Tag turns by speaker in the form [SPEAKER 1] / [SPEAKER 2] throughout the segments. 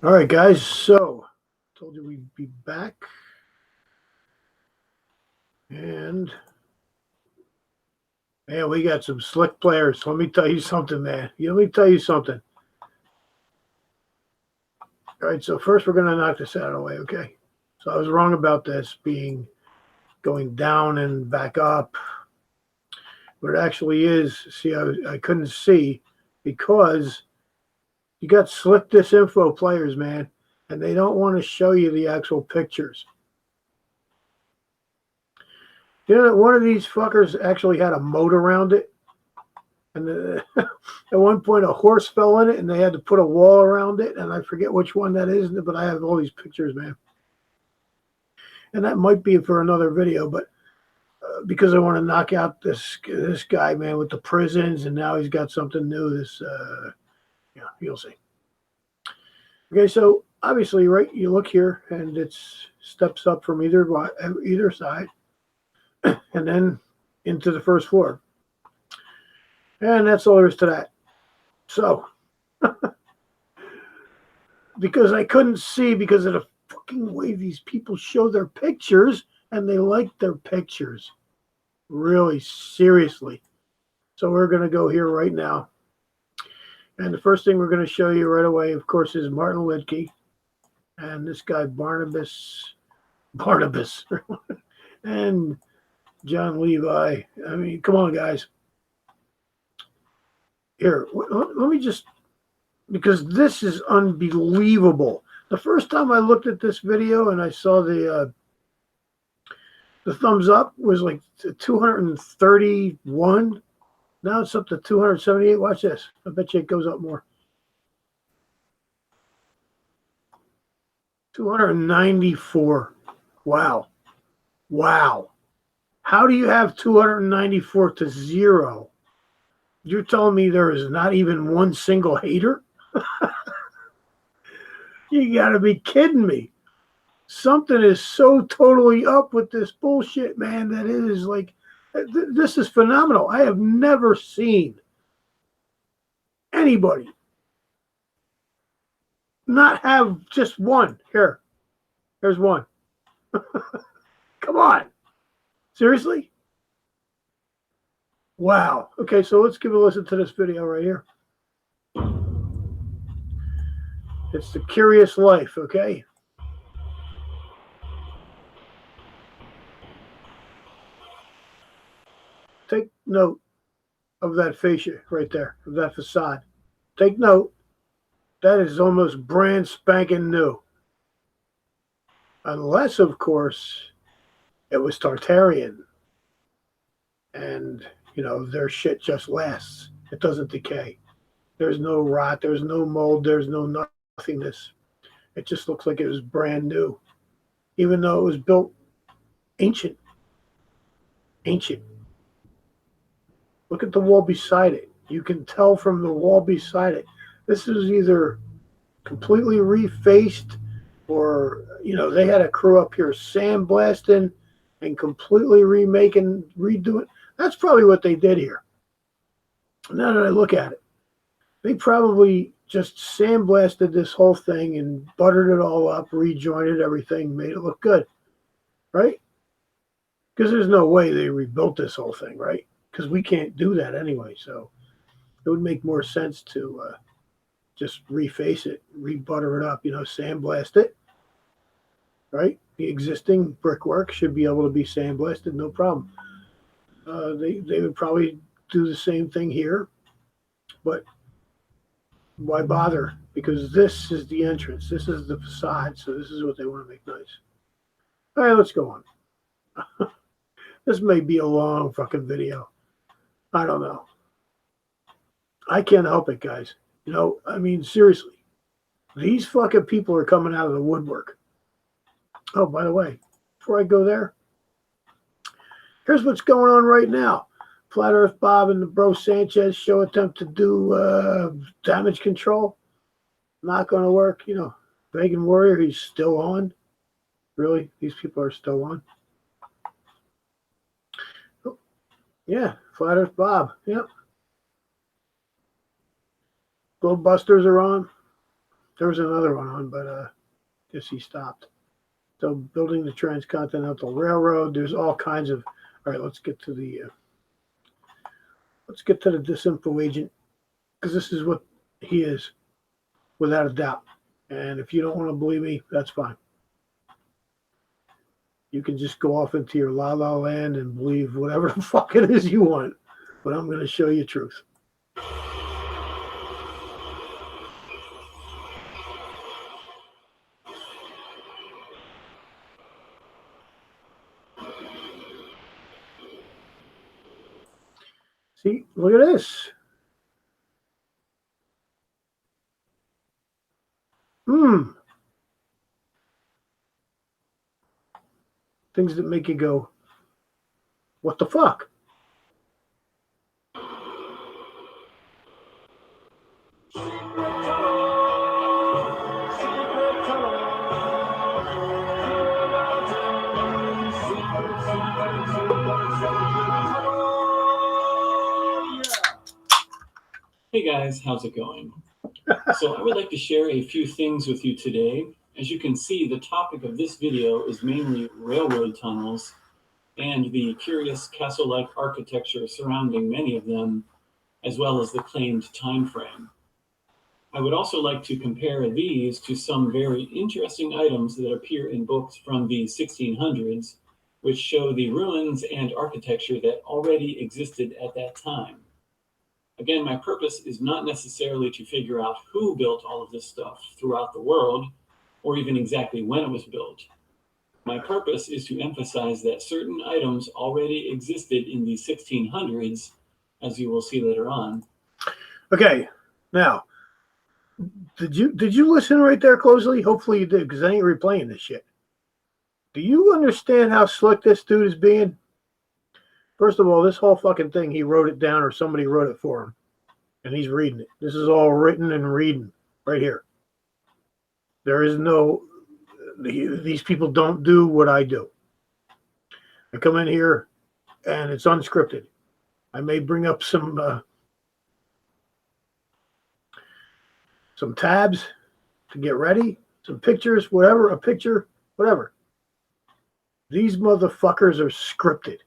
[SPEAKER 1] All right, guys. So, told you we'd be back, and man, we got some slick players. Let me tell you something, man. Let me tell you something. All right. So first, we're gonna knock this out of the way, okay? So I was wrong about this being going down and back up. What it actually is, see, I couldn't see because you got slick disinfo players, man, and they don't want to show you the actual pictures. You know, one of these fuckers actually had a moat around it. And at one point, a horse fell in it, and they had to put a wall around it. And I forget which one that is, but I have all these pictures, man. And that might be for another video, but because I want to knock out this guy, man, with the prisons, and now he's got something new. Yeah, you'll see. Okay, so obviously, right, you look here, and it's steps up from either side, and then into the first floor. And that's all there is to that. So, because I couldn't see because of the fucking way these people show their pictures, and they like their pictures. Really, seriously. So we're going to go here right now. And the first thing we're going to show you right away, of course, is Martin Lidke. And this guy, Barnabas, and John Levi. I mean, come on, guys. Here, let me just, because this is unbelievable. The first time I looked at this video and I saw the thumbs up was like 231. Now it's up to 278. Watch this. I bet you it goes up more. 294. Wow. Wow. How do you have 294 to 0? You're telling me there is not even one single hater? You got to be kidding me. Something is so totally up with this bullshit, man, that it is like, this is phenomenal. I have never seen anybody not have just one. Here's one. Come on. Seriously? Wow. Okay, so let's give a listen to this video right here. It's The Curious Life, okay? Take note of that fascia right there, of that facade. Take note. That is almost brand spanking new. Unless, of course, it was Tartarian. And, you know, their shit just lasts. It doesn't decay. There's no rot. There's no mold. There's no nothingness. It just looks like it was brand new. Even though it was built ancient. Ancient. Look at the wall beside it. You can tell from the wall beside it. This is either completely refaced or, you know, they had a crew up here sandblasting and completely redoing. That's probably what they did here. Now that I look at it, they probably just sandblasted this whole thing and buttered it all up, rejointed everything, made it look good, right? Because there's no way they rebuilt this whole thing, right? Because we can't do that anyway. So it would make more sense to just reface it, rebutter it up, you know, sandblast it, right? The existing brickwork should be able to be sandblasted, no problem. They would probably do the same thing here, but why bother? Because this is the entrance. This is the facade, so this is what they want to make nice. All right, let's go on. This may be a long fucking video. I don't know. I can't help it, guys. You know, I mean, seriously. These fucking people are coming out of the woodwork. Oh, by the way, before I go there, here's what's going on right now. Flat Earth Bob and the Bro Sanchez show attempt to do damage control. Not going to work. You know, Vegan Warrior, he's still on. Really? These people are still on? Oh, yeah, Flat Earth Bob. Yep. Globe Busters are on. There was another one on, but guess he stopped. So building the Transcontinental Railroad. There's all kinds of. All right, let's get to the disinfo agent, because this is what he is, without a doubt. And if you don't want to believe me, that's fine. You can just go off into your la la land and believe whatever the fuck it is you want. But I'm going to show you truth. See, look at this. Things that make you go, what the fuck?
[SPEAKER 2] Hey guys, how's it going? So I would like to share a few things with you today. As you can see, the topic of this video is mainly railroad tunnels and the curious castle-like architecture surrounding many of them, as well as the claimed time frame. I would also like to compare these to some very interesting items that appear in books from the 1600s, which show the ruins and architecture that already existed at that time. Again, my purpose is not necessarily to figure out who built all of this stuff throughout the world, or even exactly when it was built. My purpose is to emphasize that certain items already existed in the 1600s, as you will see later on.
[SPEAKER 1] Okay, now, did you listen right there closely? Hopefully you did, because I ain't replaying this shit. Do you understand how slick this dude is being? First of all, this whole fucking thing, he wrote it down or somebody wrote it for him. And he's reading it. This is all written and reading right here. There is no, these people don't do what I do. I come in here and it's unscripted. I may bring up some tabs to get ready, some pictures, whatever, a picture, whatever. These motherfuckers are scripted.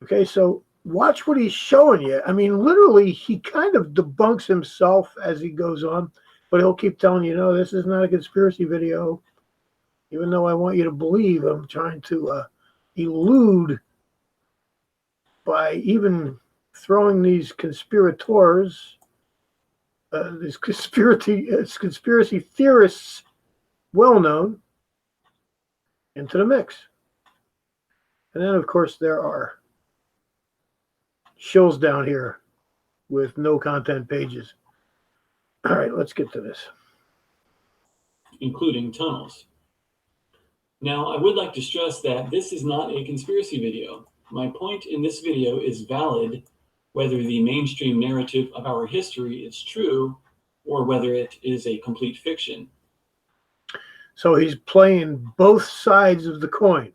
[SPEAKER 1] Okay, so watch what he's showing you. I mean, literally, he kind of debunks himself as he goes on, but he'll keep telling you, no, this is not a conspiracy video. Even though I want you to believe, I'm trying to elude by even throwing these conspirators, these conspiracy theorists, well known, into the mix. And then, of course, there are shills down here with no content pages. All right, let's get to this.
[SPEAKER 2] Including tunnels. Now, I would like to stress that this is not a conspiracy video. My point in this video is valid whether the mainstream narrative of our history is true or whether it is a complete fiction.
[SPEAKER 1] So he's playing both sides of the coin.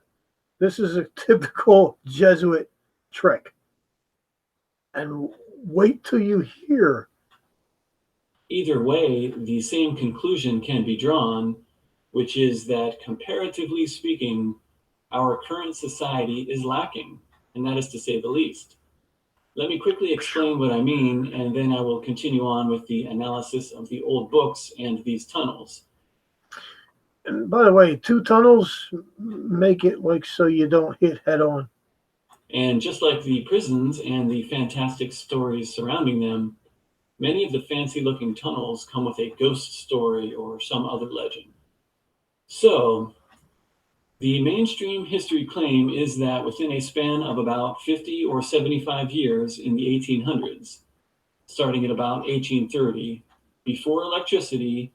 [SPEAKER 1] This is a typical Jesuit trick. And wait till you hear.
[SPEAKER 2] Either way, the same conclusion can be drawn, which is that comparatively speaking, our current society is lacking, and that is to say the least. Let me quickly explain what I mean, and then I will continue on with the analysis of the old books and these tunnels.
[SPEAKER 1] And by the way, 2 tunnels make it like so you don't hit head on.
[SPEAKER 2] And just like the prisons and the fantastic stories surrounding them, many of the fancy-looking tunnels come with a ghost story or some other legend. So, the mainstream history claim is that within a span of about 50 or 75 years in the 1800s, starting at about 1830, before electricity,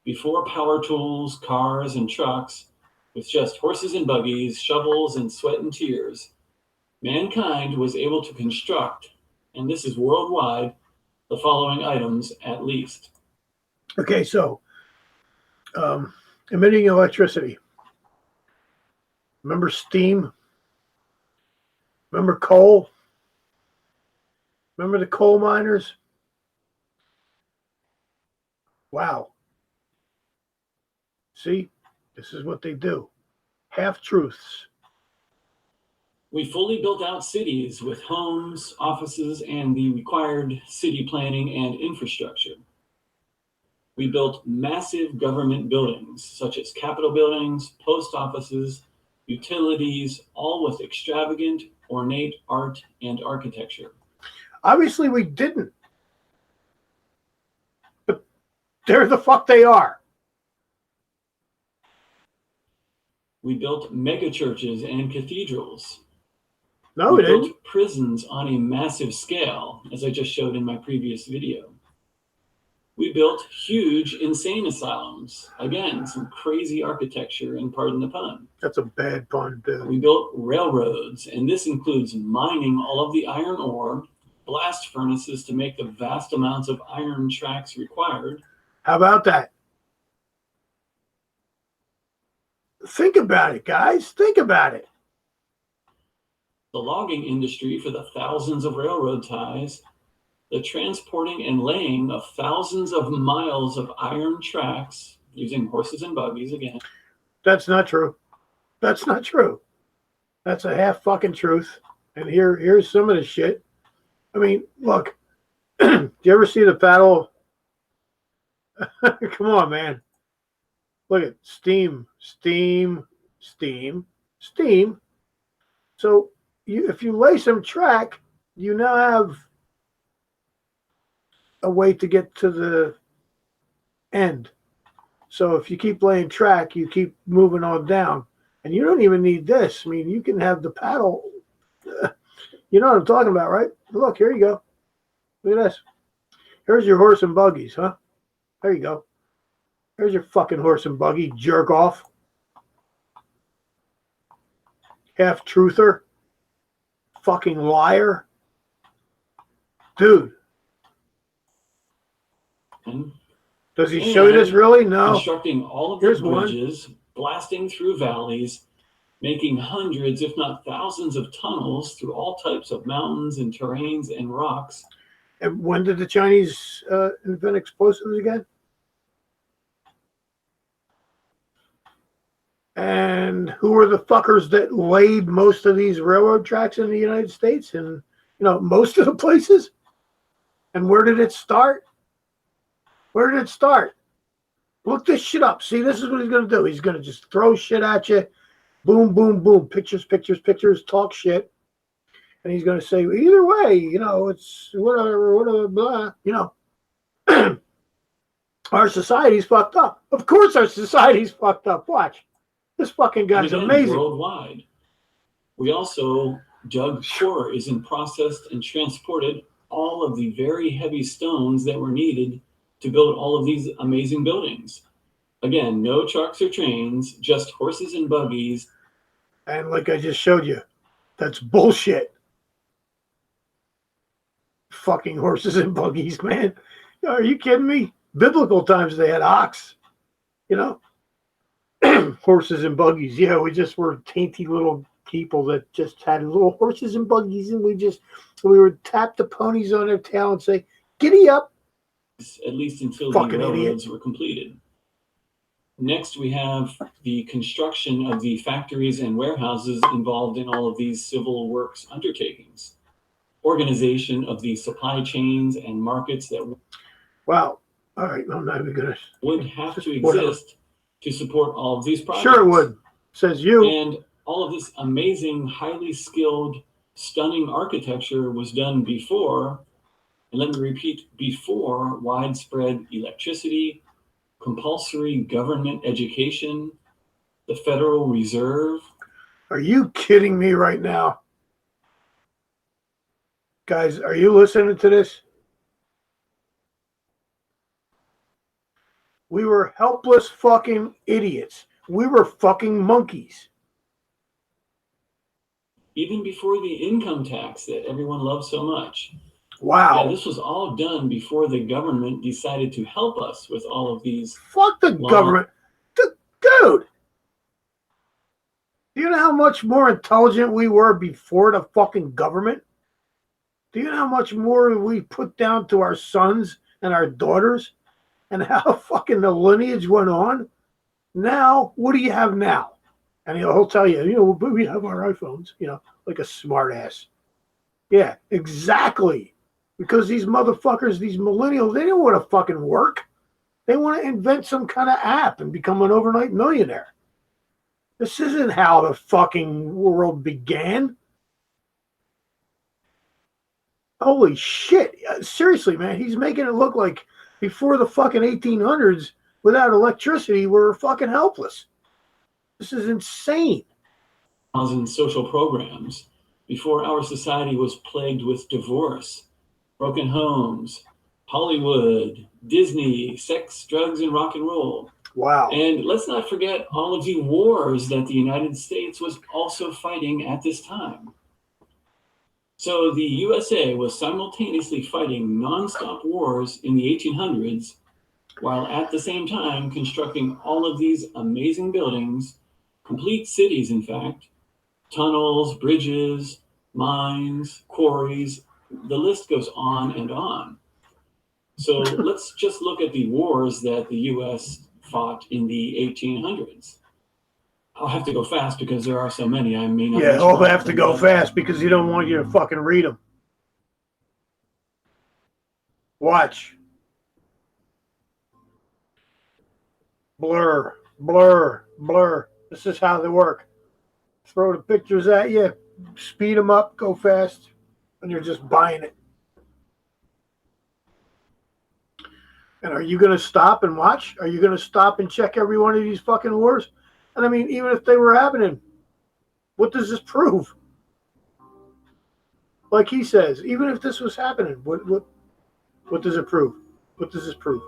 [SPEAKER 2] before power tools, cars, and trucks, with just horses and buggies, shovels, and sweat and tears, mankind was able to construct, and this is worldwide, the following items at least.
[SPEAKER 1] Okay, so emitting electricity. Remember steam? Remember coal? Remember the coal miners? Wow. See, this is what they do. Half-truths.
[SPEAKER 2] We fully built out cities with homes, offices, and the required city planning and infrastructure. We built massive government buildings, such as Capitol buildings, post offices, utilities, all with extravagant, ornate art and architecture.
[SPEAKER 1] Obviously, we didn't. But there the fuck they are.
[SPEAKER 2] We built megachurches and cathedrals.
[SPEAKER 1] No,
[SPEAKER 2] we
[SPEAKER 1] we
[SPEAKER 2] built
[SPEAKER 1] didn't.
[SPEAKER 2] prisons on a massive scale, as I just showed in my previous video. We built huge insane asylums. Again, some crazy architecture, and pardon the pun.
[SPEAKER 1] That's a bad pun, dude.
[SPEAKER 2] We built railroads, and this includes mining all of the iron ore, blast furnaces to make the vast amounts of iron tracks required.
[SPEAKER 1] How about that? Think about it, guys. Think about it.
[SPEAKER 2] The logging industry for the thousands of railroad ties, the transporting and laying of thousands of miles of iron tracks using horses and buggies again.
[SPEAKER 1] That's not true. That's not true. That's a half fucking truth. And here's some of the shit. I mean, look. Do you ever see the paddle? Come on, man. Look at steam, steam, steam, steam. So if you lay some track, you now have a way to get to the end. So if you keep laying track, you keep moving on down. And you don't even need this. I mean, you can have the paddle. You know what I'm talking about, right? Look, here you go. Look at this. Here's your horse and buggies, huh? There you go. There's your fucking horse and buggy, jerk off. Half-truther. Fucking liar. Dude. Does he show you this really? No.
[SPEAKER 2] Constructing all of the bridges, blasting through valleys, making hundreds, if not thousands, of tunnels through all types of mountains and terrains and rocks.
[SPEAKER 1] And when did the Chinese invent explosives again? And who were the fuckers that laid most of these railroad tracks in the United States and, most of the places? And where did it start? Where did it start? Look this shit up. See, this is what he's going to do. He's going to just throw shit at you. Boom, boom, boom. Pictures, pictures, pictures. Talk shit. And he's going to say, either way, it's whatever, blah. Our society's fucked up. Of course our society's fucked up. Watch. This fucking guy's amazing.
[SPEAKER 2] Worldwide. We also dug quarries and processed and transported all of the very heavy stones that were needed to build all of these amazing buildings. Again, no trucks or trains, just horses and buggies.
[SPEAKER 1] And like I just showed you, that's bullshit. Fucking horses and buggies, man. Are you kidding me? Biblical times they had ox, horses and buggies. Yeah, we just were tainty little people that just had little horses and buggies, and we would tap the ponies on their tail and say, "Giddy up!"
[SPEAKER 2] At least until
[SPEAKER 1] fucking
[SPEAKER 2] the railroads
[SPEAKER 1] idiot.
[SPEAKER 2] were completed. Next, we have the construction of the factories and warehouses involved in all of these civil works undertakings. Organization of the supply chains and markets that
[SPEAKER 1] Wow. All right, I'm not even gonna.
[SPEAKER 2] Would have to exist to support all of these projects.
[SPEAKER 1] Sure it would. Says you.
[SPEAKER 2] And all of this amazing, highly skilled, stunning architecture was done before, and let me repeat, before widespread electricity, compulsory government education, the Federal Reserve.
[SPEAKER 1] Are you kidding me right now? Guys, are you listening to this? We were helpless fucking idiots. We were fucking monkeys.
[SPEAKER 2] Even before the income tax that everyone loves so much.
[SPEAKER 1] Wow.
[SPEAKER 2] Yeah, this was all done before the government decided to help us with all of these.
[SPEAKER 1] Fuck the government. Dude. Do you know how much more intelligent we were before the fucking government? Do you know how much more we put down to our sons and our daughters? And how fucking the lineage went on? Now, what do you have now? And he'll tell you, but we have our iPhones, like a smart ass. Yeah, exactly. Because these motherfuckers, these millennials, they don't want to fucking work. They want to invent some kind of app and become an overnight millionaire. This isn't how the fucking world began. Holy shit. Seriously, man, he's making it look like before the fucking 1800s, without electricity, we're fucking helpless. This is insane.
[SPEAKER 2] And social programs before our society was plagued with divorce, broken homes, Hollywood, Disney, sex, drugs, and rock and roll.
[SPEAKER 1] Wow.
[SPEAKER 2] And let's not forget all of the wars that the United States was also fighting at this time. So the USA was simultaneously fighting nonstop wars in the 1800s, while at the same time constructing all of these amazing buildings, complete cities, in fact, tunnels, bridges, mines, quarries, the list goes on and on. So let's just look at the wars that the US fought in the 1800s. I'll have to go fast because there are so many. I may not.
[SPEAKER 1] Yeah, I'll have to go fast because he don't want you to fucking read them. Watch. Blur, blur, blur. This is how they work. Throw the pictures at you, speed them up, go fast, and you're just buying it. And are you going to stop and watch? Are you going to stop and check every one of these fucking wars? And I mean, even if they were happening, what does this prove? Like he says, even if this was happening, what does it prove? What does this prove?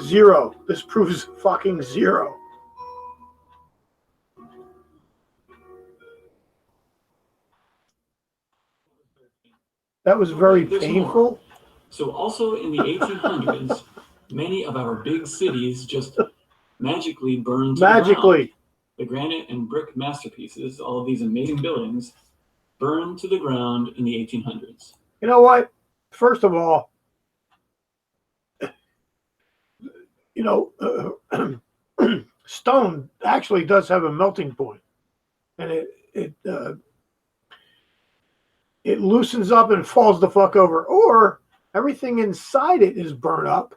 [SPEAKER 1] Zero. This proves fucking zero. That was very painful.
[SPEAKER 2] So also in the 1800s, many of our big cities just magically burned to the ground. The granite and brick masterpieces, all of these amazing buildings, burned to the ground in the 1800s.
[SPEAKER 1] You know what? First of all, stone actually does have a melting point, and it loosens up and falls the fuck over, or everything inside it is burnt up.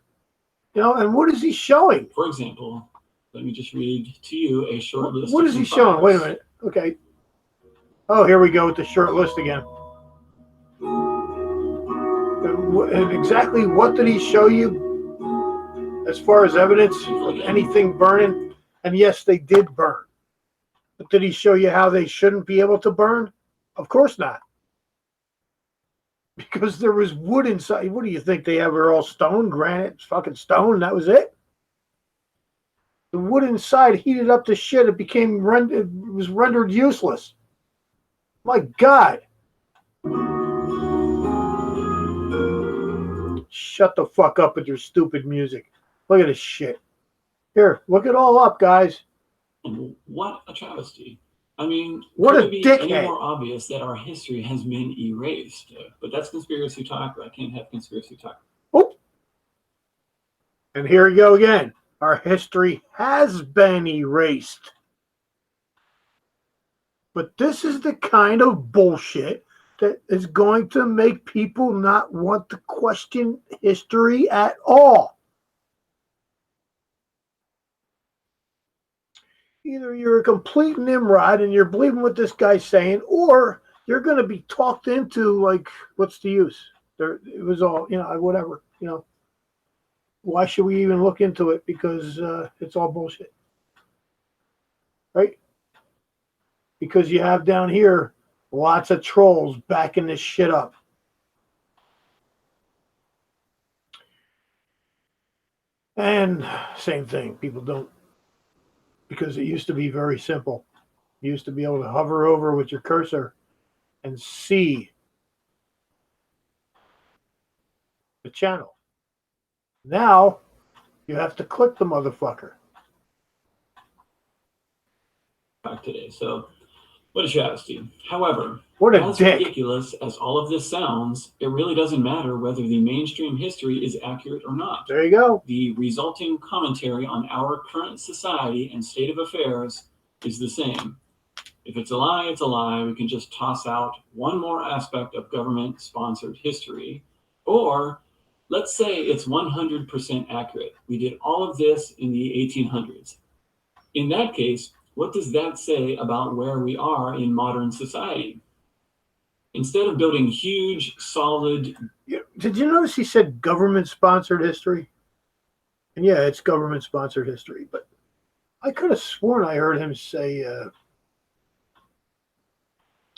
[SPEAKER 1] And what is he showing?
[SPEAKER 2] For example, let me just read to you a short list.
[SPEAKER 1] What is he showing? Wait a minute. Okay. Oh, here we go with the short list again. And exactly what did he show you as far as evidence of anything burning? And yes, they did burn. But did he show you how they shouldn't be able to burn? Of course not. Because there was wood inside. What do you think? They were all stone, granite, fucking stone, and that was it? The wood inside heated up to shit. It was rendered useless. My God. Shut the fuck up with your stupid music. Look at this shit. Here, look it all up, guys.
[SPEAKER 2] What a travesty. I mean,
[SPEAKER 1] what a dickhead.
[SPEAKER 2] Any more obvious that our history has been erased? But that's conspiracy talk. I can't have conspiracy talk.
[SPEAKER 1] Oh. And here we go again. Our history has been erased. But this is the kind of bullshit that is going to make people not want to question history at all. Either you're a complete Nimrod and you're believing what this guy's saying, or you're going to be talked into, like, what's the use? It was all, whatever, Why should we even look into it? Because it's all bullshit. Right? Because you have down here lots of trolls backing this shit up. And same thing, people don't. Because it used to be very simple. You used to be able to hover over with your cursor and see the channel. Now, you have to click the motherfucker.
[SPEAKER 2] Today. So What a travesty. However,
[SPEAKER 1] What a
[SPEAKER 2] as
[SPEAKER 1] dick.
[SPEAKER 2] ridiculous as all of this sounds, it really doesn't matter whether the mainstream history is accurate or not.
[SPEAKER 1] There you go.
[SPEAKER 2] The resulting commentary on our current society and state of affairs is the same. If it's a lie, it's a lie. We can just toss out one more aspect of government-sponsored history. Or let's say it's 100% accurate. We did all of this in the 1800s. In that case, what does that say about where we are in modern society? Instead of building huge, solid...
[SPEAKER 1] Did you notice he said government-sponsored history? And yeah, it's government-sponsored history, but I could have sworn I heard him say, oh,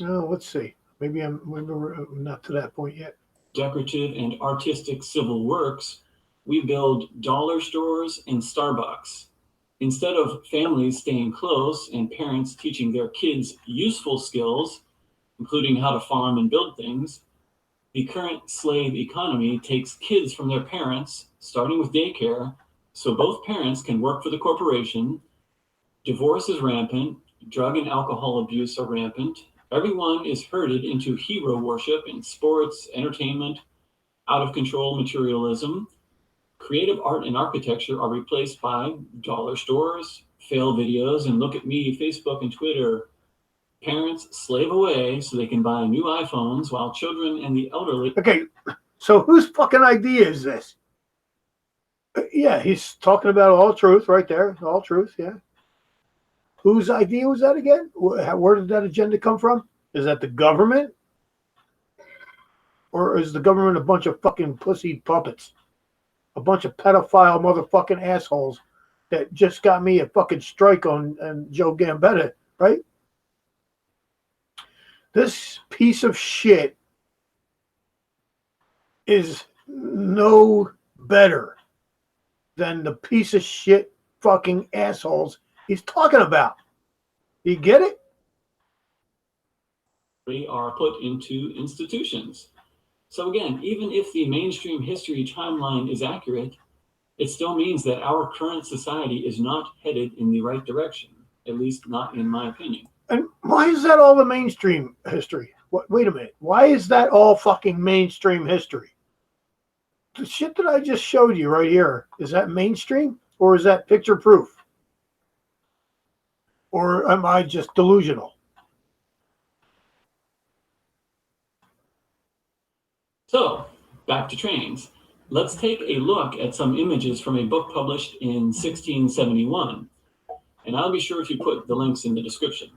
[SPEAKER 1] let's see. Maybe we're not to that point yet.
[SPEAKER 2] Decorative and artistic civil works, we build dollar stores and Starbucks. Instead of families staying close and parents teaching their kids useful skills, including how to farm and build things, the current slave economy takes kids from their parents, starting with daycare, so both parents can work for the corporation. Divorce is rampant, drug and alcohol abuse are rampant. Everyone is herded into hero worship in sports, entertainment, out of control materialism. Creative art and architecture are replaced by dollar stores, fail videos, and look at me, Facebook and Twitter. Parents slave away so they can buy new iPhones while children and the elderly...
[SPEAKER 1] Okay, so whose fucking idea is this? Yeah, he's talking about all truth right there. All truth, yeah. Whose idea was that again? Where did that agenda come from? Is that the government? Or is the government a bunch of fucking pussy puppets? A bunch of pedophile motherfucking assholes that just got me a fucking strike on Joe Gambetta, right? This piece of shit is no better than the piece of shit fucking assholes he's talking about. You get it?
[SPEAKER 2] are put into institutions. So again, even if the mainstream history timeline is accurate, it still means that our current society is not headed in the right direction, at least not in my opinion.
[SPEAKER 1] And why is that all the mainstream history? Wait a minute. Why is that all fucking mainstream history? The shit that I just showed you right here, is that mainstream or is that picture proof? Or am I just delusional?
[SPEAKER 2] So, back to trains. Let's take a look at some images from a book published in 1671. And I'll be sure to put the links in the description.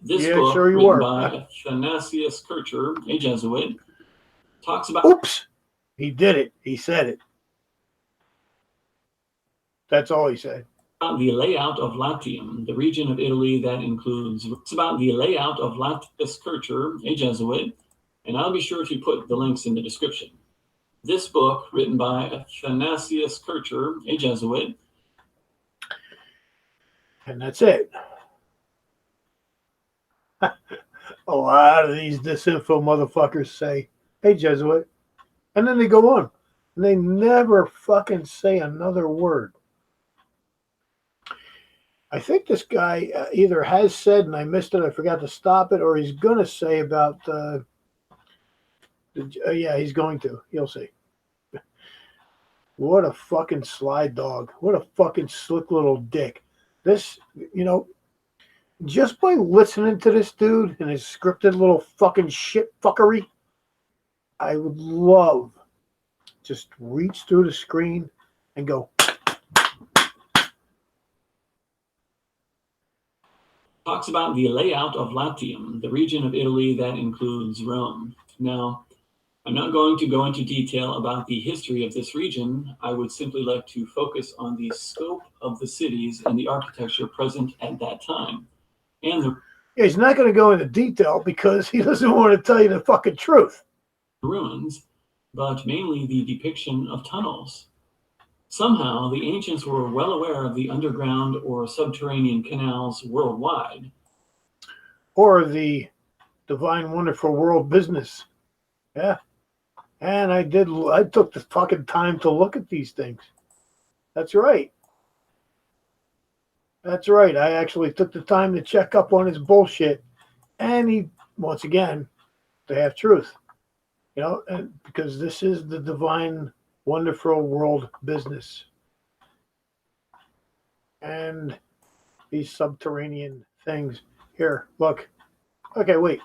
[SPEAKER 2] This book,
[SPEAKER 1] sure you
[SPEAKER 2] written
[SPEAKER 1] are.
[SPEAKER 2] by Athanasius Kircher, a Jesuit, talks about...
[SPEAKER 1] Oops! He did it. He said it. That's all he said.
[SPEAKER 2] About the layout of Latium, the region of Italy that includes... It's about the layout of Athanasius Kircher, a Jesuit, and I'll be sure to put the links in the description. This book, written by Athanasius Kircher, a Jesuit.
[SPEAKER 1] And that's it. A lot of these disinfo motherfuckers say, hey, Jesuit. And then they go on. And they never fucking say another word. I think this guy either has said, and I missed it, I forgot to stop it, or he's going to say about... yeah, he's going to. You'll see. What a fucking sly dog. What a fucking slick little dick. This, just by listening to this dude and his scripted little fucking shit fuckery, I would love just reach through the screen and go.
[SPEAKER 2] Talks about the layout of Latium, the region of Italy that includes Rome. Now, I'm not going to go into detail about the history of this region. I would simply like to focus on the scope of the cities and the architecture present at that time. And
[SPEAKER 1] he's not going to go into detail because he doesn't want to tell you the fucking truth.
[SPEAKER 2] Ruins, but mainly the depiction of tunnels. Somehow, the ancients were well aware of the underground or subterranean canals worldwide.
[SPEAKER 1] Or the divine, wonderful world business. Yeah. And I took the fucking time to look at these things. That's right. That's right. I actually took the time to check up on his bullshit. And he, once again, they have truth. You know, and because this is the divine, wonderful world business. And these subterranean things. Here, look. Okay, wait.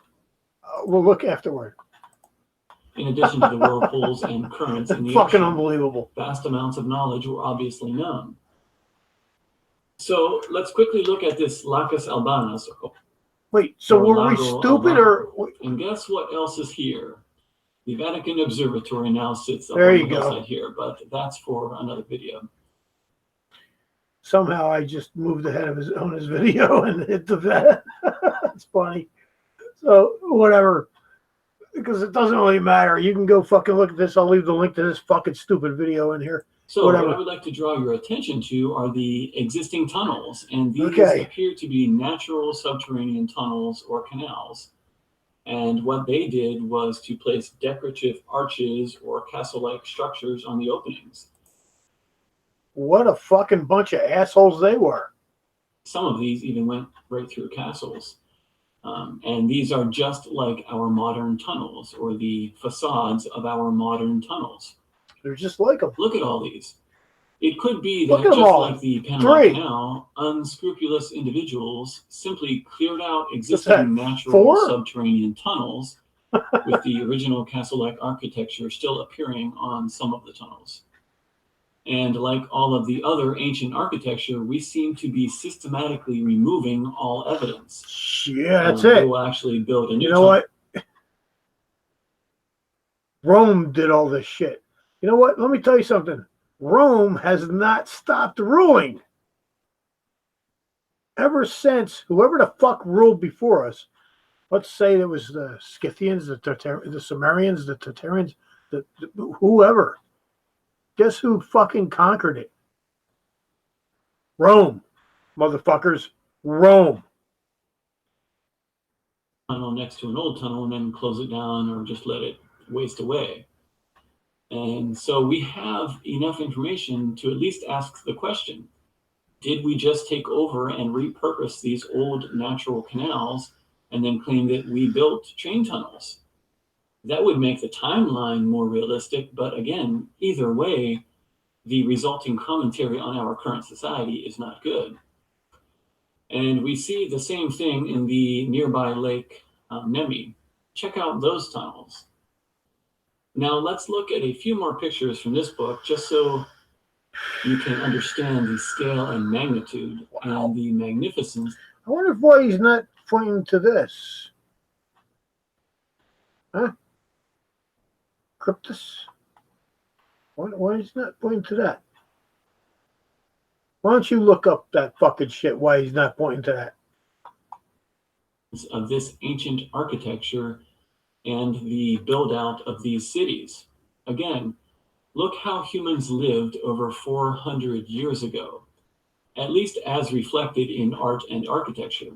[SPEAKER 1] We'll look afterward.
[SPEAKER 2] In addition to the whirlpools and currents in the
[SPEAKER 1] Fucking
[SPEAKER 2] ocean,
[SPEAKER 1] unbelievable.
[SPEAKER 2] vast amounts of knowledge were obviously known. So let's quickly look at this Lacus Albanus.
[SPEAKER 1] Wait, so
[SPEAKER 2] or
[SPEAKER 1] were we
[SPEAKER 2] Lago
[SPEAKER 1] stupid
[SPEAKER 2] Albano.
[SPEAKER 1] or?
[SPEAKER 2] And guess what else is here? The Vatican Observatory now sits up
[SPEAKER 1] There
[SPEAKER 2] on
[SPEAKER 1] you
[SPEAKER 2] the
[SPEAKER 1] go.
[SPEAKER 2] hillside here, but that's for another video.
[SPEAKER 1] Somehow I just moved ahead of his video and hit the vet. It's funny. So whatever, because it doesn't really matter. You can go fucking look at this. I'll leave the link to this fucking stupid video in here.
[SPEAKER 2] So
[SPEAKER 1] Whatever.
[SPEAKER 2] what I would like to draw your attention to are the existing tunnels, and these
[SPEAKER 1] Okay.
[SPEAKER 2] appear to be natural subterranean tunnels or canals. And what they did was to place decorative arches or castle-like structures on the openings.
[SPEAKER 1] What a fucking bunch of assholes they were.
[SPEAKER 2] Some of these even went right through castles. And these are just like our modern tunnels, or the facades of our modern tunnels.
[SPEAKER 1] They're just like them.
[SPEAKER 2] Look at all these. It could be
[SPEAKER 1] Look
[SPEAKER 2] that
[SPEAKER 1] at them
[SPEAKER 2] just
[SPEAKER 1] all.
[SPEAKER 2] like the Panama
[SPEAKER 1] 3.
[SPEAKER 2] Canal, unscrupulous individuals simply cleared out
[SPEAKER 1] that?
[SPEAKER 2] existing natural
[SPEAKER 1] 4?
[SPEAKER 2] subterranean tunnels, with the original castle-like architecture still appearing on some of the tunnels. And like all of the other ancient architecture, we seem to be systematically removing all evidence.
[SPEAKER 1] Yeah, that's it.
[SPEAKER 2] We will actually build a new
[SPEAKER 1] You know what? Rome did all this shit. You know what? Let me tell you something. Rome has not stopped ruling. Ever since whoever the fuck ruled before us, let's say it was the Scythians, the Sumerians, the Tartarians, whoever. Guess who fucking conquered it? Rome. Motherfuckers. Rome.
[SPEAKER 2] Tunnel next to an old tunnel and then close it down or just let it waste away. And so we have enough information to at least ask the question, did we just take over and repurpose these old natural canals and then claim that we built train tunnels? That would make the timeline more realistic, but again, either way, the resulting commentary on our current society is not good. And we see the same thing in the nearby lake Nemi. Check out those tunnels. Now let's look at a few more pictures from this book, just so you can understand the scale and magnitude and the magnificence.
[SPEAKER 1] I wonder why he's not pointing to this. Huh? Cryptus? Why is he not pointing to that? Why don't you look up that fucking shit, why he's not pointing to that?
[SPEAKER 2] Of this ancient architecture and the build out of these cities. Again, look how humans lived over 400 years ago, at least as reflected in art and architecture.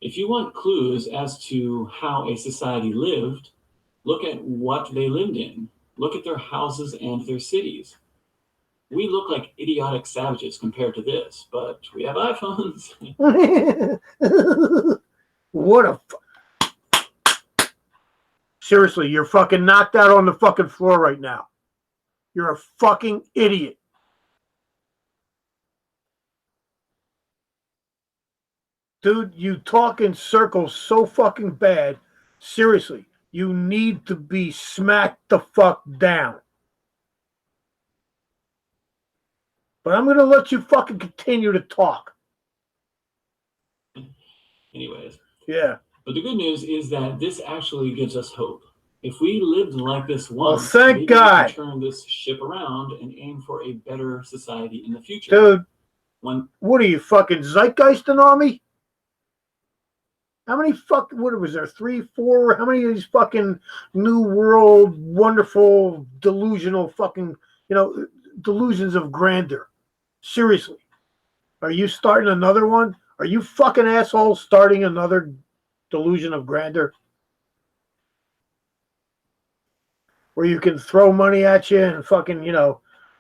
[SPEAKER 2] If you want clues as to how a society lived, look at what they lived in. Look at their houses and their cities. We look like idiotic savages compared to this, but we have iPhones.
[SPEAKER 1] What a... Seriously, you're fucking knocked out on the fucking floor right now. You're a fucking idiot. Dude, you talk in circles so fucking bad. Seriously, you need to be smacked the fuck down. But I'm going to let you fucking continue to talk.
[SPEAKER 2] Anyways.
[SPEAKER 1] Yeah.
[SPEAKER 2] But the good news is that this actually gives us hope. If we lived like this once,
[SPEAKER 1] well, thank
[SPEAKER 2] maybe
[SPEAKER 1] God.
[SPEAKER 2] we can turn this ship around and aim for a better society in the future.
[SPEAKER 1] Dude, what are you, fucking zeitgeisting on me? How many what was there, 3, 4, how many of these fucking new world, wonderful, delusional fucking, delusions of grandeur? Seriously. Are you starting another one? Are you fucking assholes starting another delusion of grandeur? Where you can throw money at you and fucking,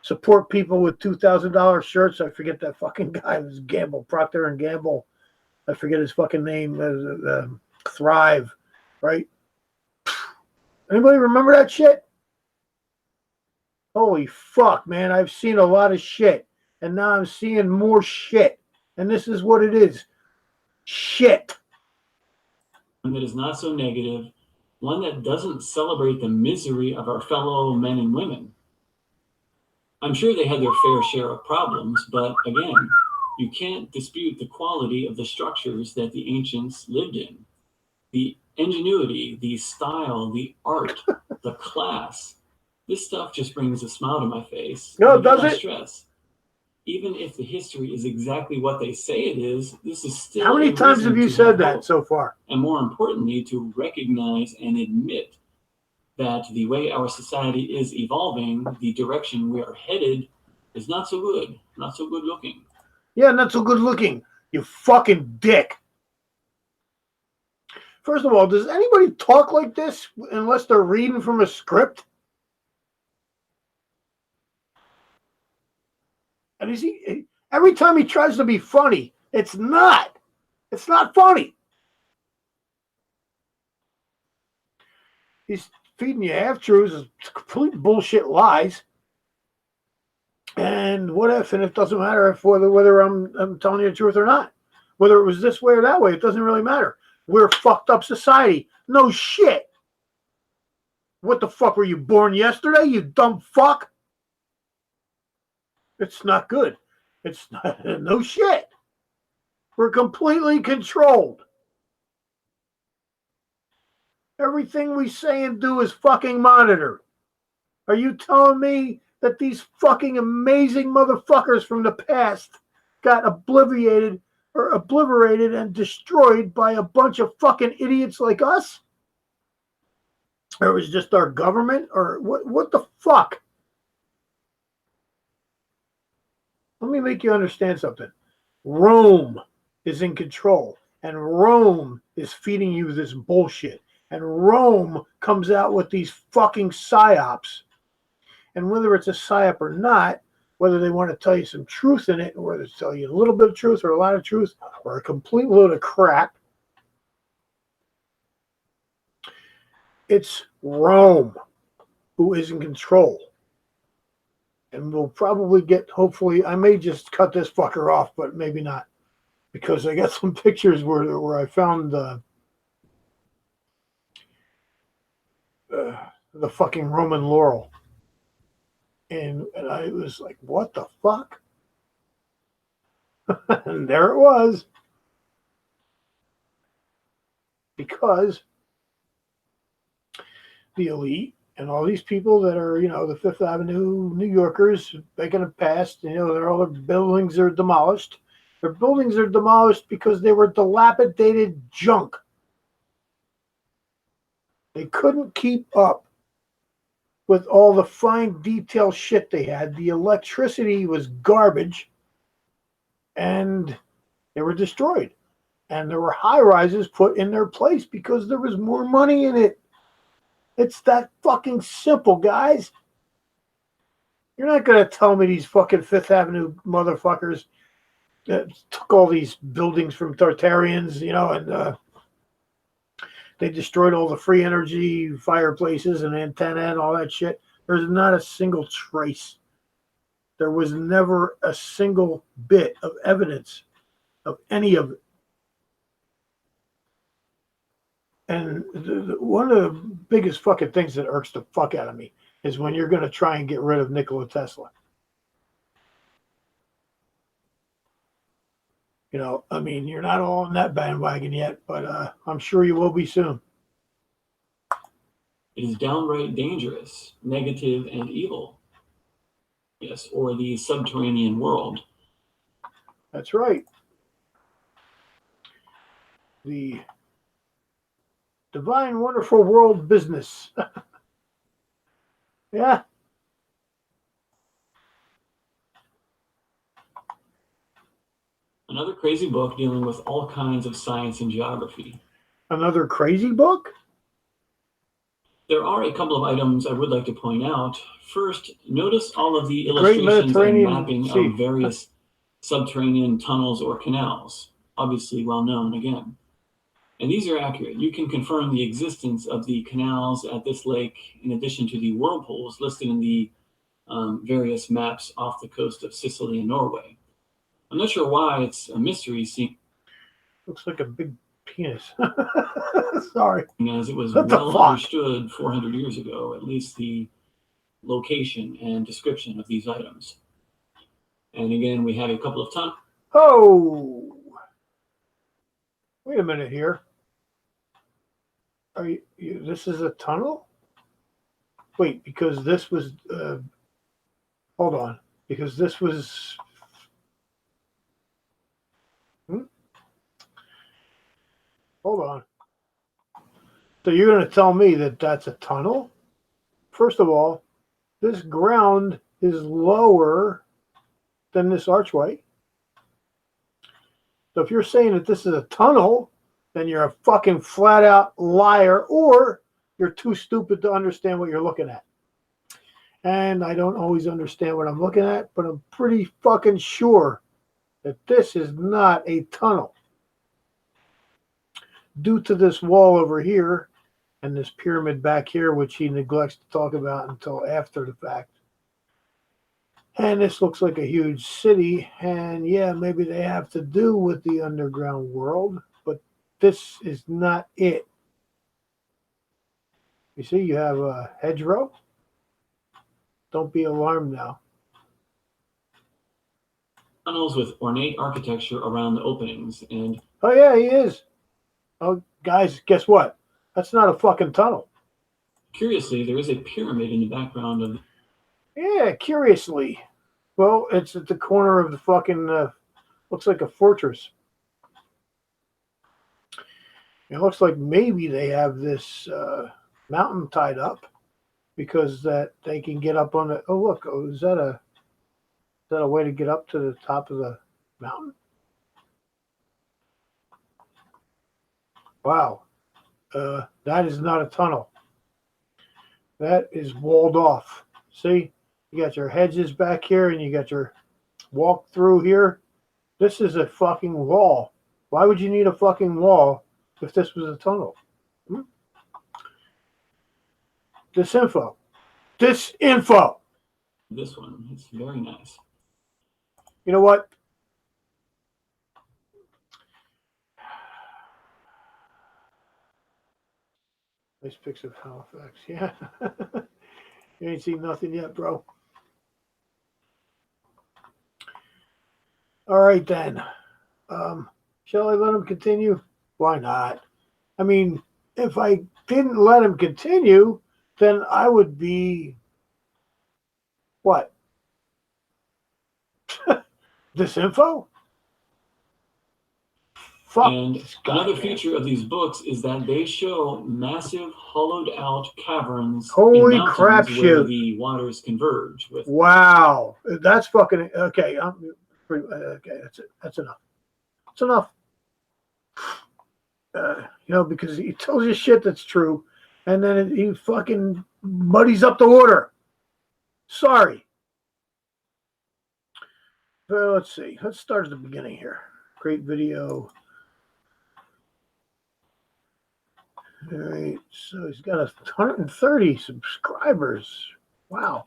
[SPEAKER 1] support people with $2,000 shirts. I forget that fucking guy. It was Gamble, Procter and Gamble. I forget his fucking name. thrive, right? Anybody remember that shit? Holy fuck, man. I've seen a lot of shit. And now I'm seeing more shit. And this is what it is. Shit.
[SPEAKER 2] One that is not so negative, one that doesn't celebrate the misery of our fellow men and women. I'm sure they had their fair share of problems, but again, you can't dispute the quality of the structures that the ancients lived in. The ingenuity, the style, the art, the class. This stuff just brings a smile to my face.
[SPEAKER 1] No, does it?
[SPEAKER 2] Stress. Even if the history is exactly what they say it is, this is still.
[SPEAKER 1] How many times have you said that so far?
[SPEAKER 2] And more importantly, to recognize and admit that the way our society is evolving, the direction we are headed, is not so good, not so good looking.
[SPEAKER 1] Yeah, not so good looking, you fucking dick. First of all, does anybody talk like this unless they're reading from a script? And every time he tries to be funny, it's not. It's not funny. He's feeding you half-truths, complete bullshit lies. And what if, and it doesn't matter if whether I'm telling you the truth or not. Whether it was this way or that way, it doesn't really matter. We're a fucked up society. No shit. What the fuck, were you born yesterday, you dumb fuck? It's not good. It's not, no shit. We're completely controlled. Everything we say and do is fucking monitored. Are you telling me that these fucking amazing motherfuckers from the past got obliterated and destroyed by a bunch of fucking idiots like us? Or it was just our government? Or what the fuck? Let me make you understand something. Rome is in control, and Rome is feeding you this bullshit. And Rome comes out with these fucking psyops. And whether it's a psyop or not, whether they want to tell you some truth in it, or whether they tell you a little bit of truth or a lot of truth, or a complete load of crap, it's Rome who is in control. And we'll probably get, hopefully, I may just cut this fucker off, but maybe not. Because I got some pictures where I found the fucking Roman laurel. And I was like, what the fuck? And there it was. Because the elite and all these people that are, the Fifth Avenue New Yorkers making it past, all their buildings are demolished. Their buildings are demolished because they were dilapidated junk. They couldn't keep up with all the fine detail shit they had. The electricity was garbage, and they were destroyed. And there were high-rises put in their place because there was more money in it. It's that fucking simple, guys. You're not going to tell me these fucking Fifth Avenue motherfuckers that took all these buildings from Tartarians, and they destroyed all the free energy fireplaces and antenna and all that shit. There's not a single trace. There was never a single bit of evidence of any of it. And one of the biggest fucking things that irks the fuck out of me is when you're going to try and get rid of Nikola Tesla. You're not all on that bandwagon yet, but I'm sure you will be soon.
[SPEAKER 2] It is downright dangerous, negative, and evil. Yes, or the subterranean world.
[SPEAKER 1] That's right. The divine, wonderful world business. Yeah.
[SPEAKER 2] Another crazy book dealing with all kinds of science and geography.
[SPEAKER 1] Another crazy book?
[SPEAKER 2] There are a couple of items I would like to point out. First, notice all of the illustrations and mapping of various subterranean tunnels or canals. Obviously well known again. And these are accurate. You can confirm the existence of the canals at this lake in addition to the whirlpools listed in the various maps off the coast of Sicily and Norway. I'm not sure why it's a mystery, seeing
[SPEAKER 1] Looks like a big penis. Sorry.
[SPEAKER 2] as it was
[SPEAKER 1] What the
[SPEAKER 2] well
[SPEAKER 1] fuck?
[SPEAKER 2] understood 400 years ago, at least the location and description of these items. And again, we have a couple of tunnels.
[SPEAKER 1] Oh, wait a minute here. Are you this is a tunnel? Wait, because this was. Hold on, because this was. Hold on. So you're going to tell me that that's a tunnel? First of all, this ground is lower than this archway. So if you're saying that this is a tunnel, then you're a fucking flat out liar, or you're too stupid to understand what you're looking at. And I don't always understand what I'm looking at, but I'm pretty fucking sure that this is not a tunnel. Due to this wall over here and this pyramid back here, which he neglects to talk about until after the fact. And this looks like a huge city, and yeah, maybe they have to do with the underground world, but this is not it. You see, you have a hedgerow. Don't be alarmed now.
[SPEAKER 2] Tunnels with ornate architecture around the openings, and
[SPEAKER 1] Oh yeah, he is. Oh, guys, guess what? That's not a fucking tunnel.
[SPEAKER 2] curiously, there is a pyramid in the background of.
[SPEAKER 1] Yeah, curiously. Well, it's at the corner of the fucking, looks like a fortress. It looks like maybe they have this mountain tied up because that they can get up on the. Oh look, is that a way to get up to the top of the mountain? Wow, that is not a tunnel. That is walled off. See, you got your hedges back here, and you got your walk through here. This is a fucking wall. Why would you need a fucking wall if this was a tunnel? Disinfo. Disinfo.
[SPEAKER 2] This one, it's very nice.
[SPEAKER 1] You know what? Nice pics of Halifax. Yeah. You ain't seen nothing yet, bro. All right, then. Shall I let him continue? Why not? I mean, if I didn't let him continue, then I would be what? Disinfo? Fuck.
[SPEAKER 2] And another feature of these books is that they show massive hollowed out caverns
[SPEAKER 1] Holy
[SPEAKER 2] in
[SPEAKER 1] crap
[SPEAKER 2] mountains where
[SPEAKER 1] shoot.
[SPEAKER 2] the waters converge with.
[SPEAKER 1] Wow. That's fucking okay. Okay, that's it. That's enough. That's enough. Because he tells you shit that's true, and then he fucking muddies up the water. Sorry. Well, let's see. Let's start at the beginning here. Great video. All right. So he's got 130 subscribers. Wow.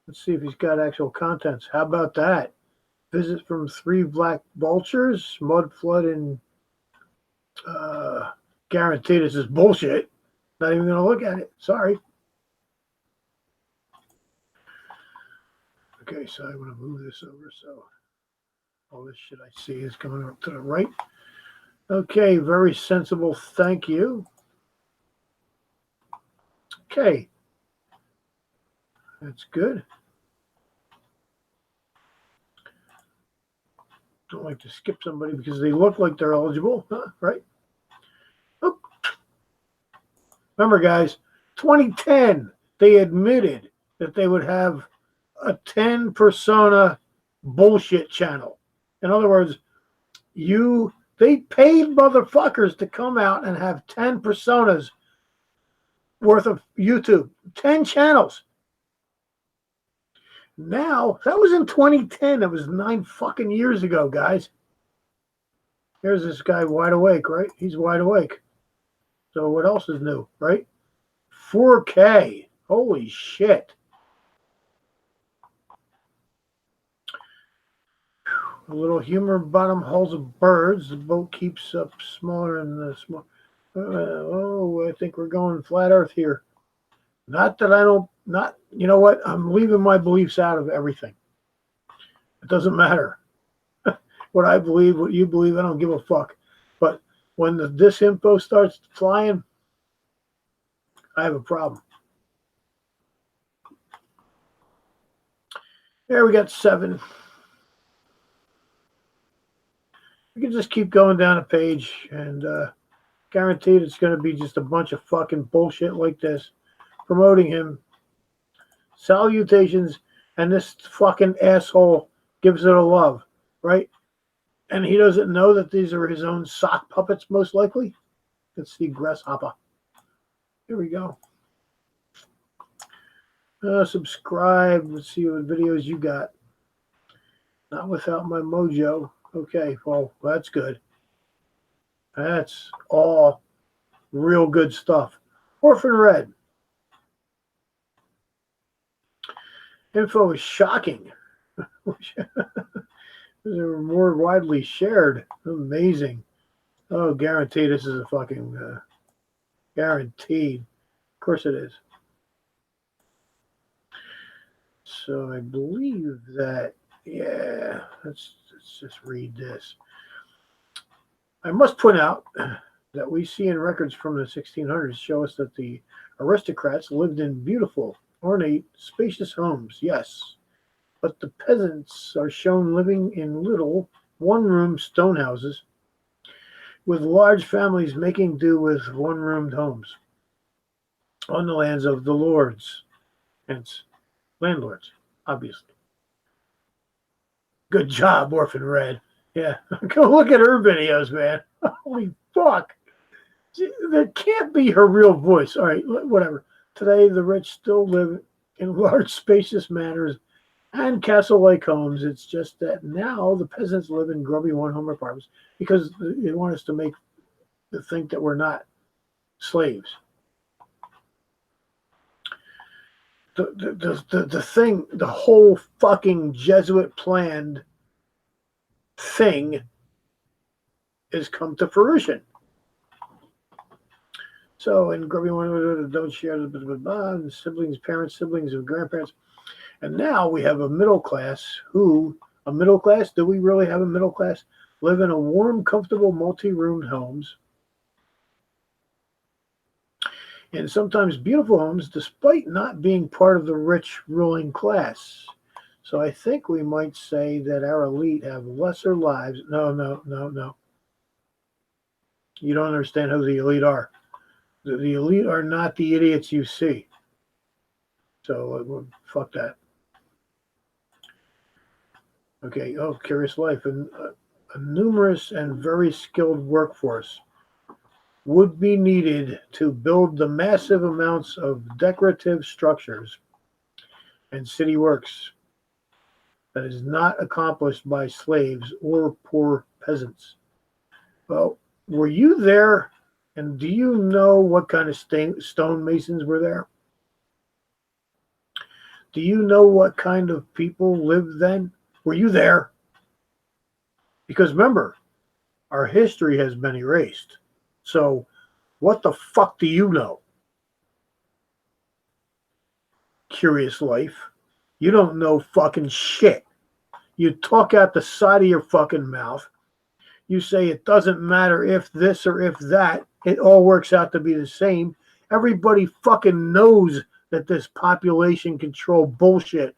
[SPEAKER 1] Let's see if he's got actual contents. How about that? Visit from 3 black vultures, mud flood, and guaranteed this is bullshit. Not even going to look at it. Sorry. Okay, so I want to move this over so all this shit I see is coming up to the right. Okay, very sensible. Thank you. Okay. That's good. Don't like to skip somebody because they look like they're eligible, huh? Right? Oh. Remember, guys, 2010, they admitted that they would have a 10 persona bullshit channel. In other words, they paid motherfuckers to come out and have 10 personas worth of YouTube, 10 channels. Now, that was in 2010. That was 9 fucking years ago, guys. Here's this guy wide awake, right? He's wide awake. So what else is new, right? 4K. Holy shit. A little humor bottom hulls of birds. The boat keeps up smaller and small. Oh, I think we're going flat Earth here. Not that I don't, not, you know what? I'm leaving my beliefs out of everything. It doesn't matter. What I believe, what you believe, I don't give a fuck. But when the disinfo starts flying, I have a problem. There we got 7. We can just keep going down a page and guaranteed it's going to be just a bunch of fucking bullshit like this promoting him. Salutations, and this fucking asshole gives it a love, right? And he doesn't know that these are his own sock puppets, most likely. Let's see, Grasshopper. Here we go. Subscribe. Let's see what videos you got. Not without my mojo. Okay, well, that's good. That's all real good stuff. Orphan Red. Info is shocking. They were more widely shared. Amazing. Oh, guaranteed this is a fucking guaranteed. Of course it is. So I believe that, yeah, let's just read this. I must point out that we see in records from the 1600s show us that the aristocrats lived in beautiful, ornate, spacious homes, yes. But the peasants are shown living in little, one-room stone houses with large families making do with one-roomed homes on the lands of the lords, hence landlords, obviously. Good job, Orphan Red. Yeah, go look at her videos, man. Holy fuck. That can't be her real voice. All right, whatever. Today, the rich still live in large, spacious manors and castle-like homes. It's just that now the peasants live in grubby one-home apartments because they want us to think that we're not slaves. The thing, the whole fucking Jesuit planned thing has come to fruition. So, in grubby one, don't share the siblings, parents, siblings, and grandparents. And now we have a middle class do we really have a middle class? Live in a warm, comfortable, multi-roomed homes. And sometimes beautiful homes, despite not being part of the rich ruling class. So I think we might say that our elite have lesser lives. No. You don't understand who the elite are. The elite are not the idiots you see. So fuck that. Okay, Curious Life. A numerous and very skilled workforce would be needed to build the massive amounts of decorative structures and city works that is not accomplished by slaves or poor peasants. Well, were you there, and do you know what kind of stonemasons were there? Do you know what kind of people lived then? Were you there? Because remember, our history has been erased. So what the fuck do you know? Curious Life. You don't know fucking shit. You talk out the side of your fucking mouth. You say it doesn't matter if this or if that. It all works out to be the same. Everybody fucking knows that this population control bullshit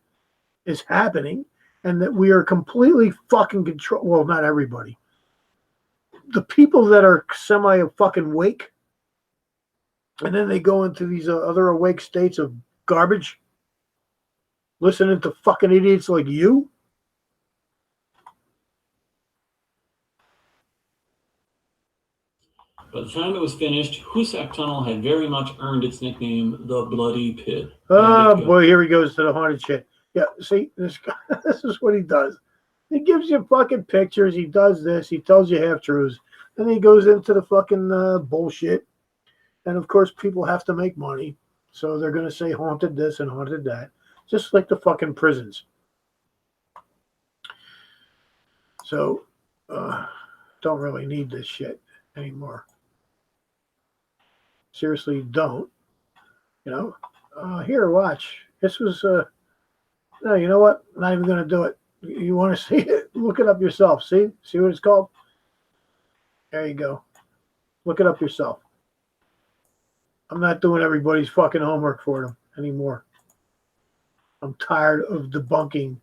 [SPEAKER 1] is happening and that we are completely fucking control. Well, not everybody. The people that are semi-fucking awake, and then they go into these other awake states of garbage, listening to fucking idiots like you.
[SPEAKER 2] By the time it was finished, Hoosac Tunnel had very much earned its nickname, the Bloody Pit.
[SPEAKER 1] Oh, boy, here he goes to the haunted shit. Yeah, see, this guy, this is what he does. He gives you fucking pictures. He does this. He tells you half truths. Then he goes into the fucking bullshit. And of course, people have to make money. So they're going to say haunted this and haunted that. Just like the fucking prisons. So, don't really need this shit anymore. Seriously, don't. You know? Here, watch. This was, no, you know what? I'm not even going to do it. You want to see it? Look it up yourself. See? See what it's called? There you go. Look it up yourself. I'm not doing everybody's fucking homework for them anymore. I'm tired of debunking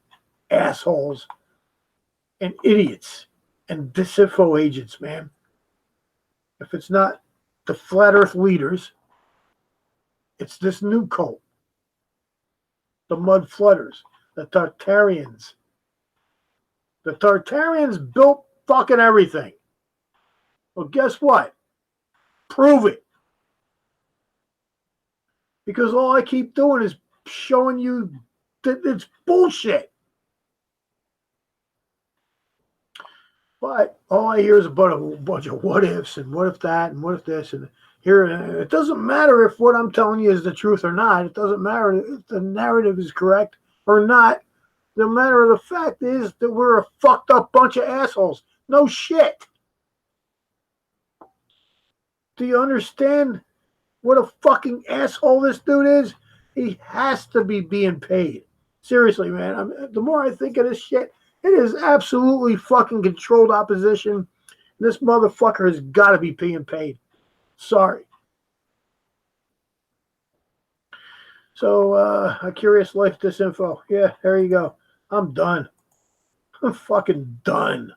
[SPEAKER 1] assholes and idiots and disinfo agents, man. If it's not the flat earth leaders, it's this new cult. The mud flooders, the Tartarians. The Tartarians built fucking everything. Well, guess what? Prove it. Because all I keep doing is showing you that it's bullshit. But all I hear is about a bunch of what ifs and what if that and what if this and here. It doesn't matter if what I'm telling you is the truth or not. It doesn't matter if the narrative is correct or not. The matter of the fact is that we're a fucked up bunch of assholes. No shit. Do you understand what a fucking asshole this dude is? He has to be being paid. Seriously, man. The more I think of this shit, it is absolutely fucking controlled opposition. This motherfucker has got to be being paid. Sorry. So, a curious life disinfo. Yeah, there you go. I'm done. I'm fucking done.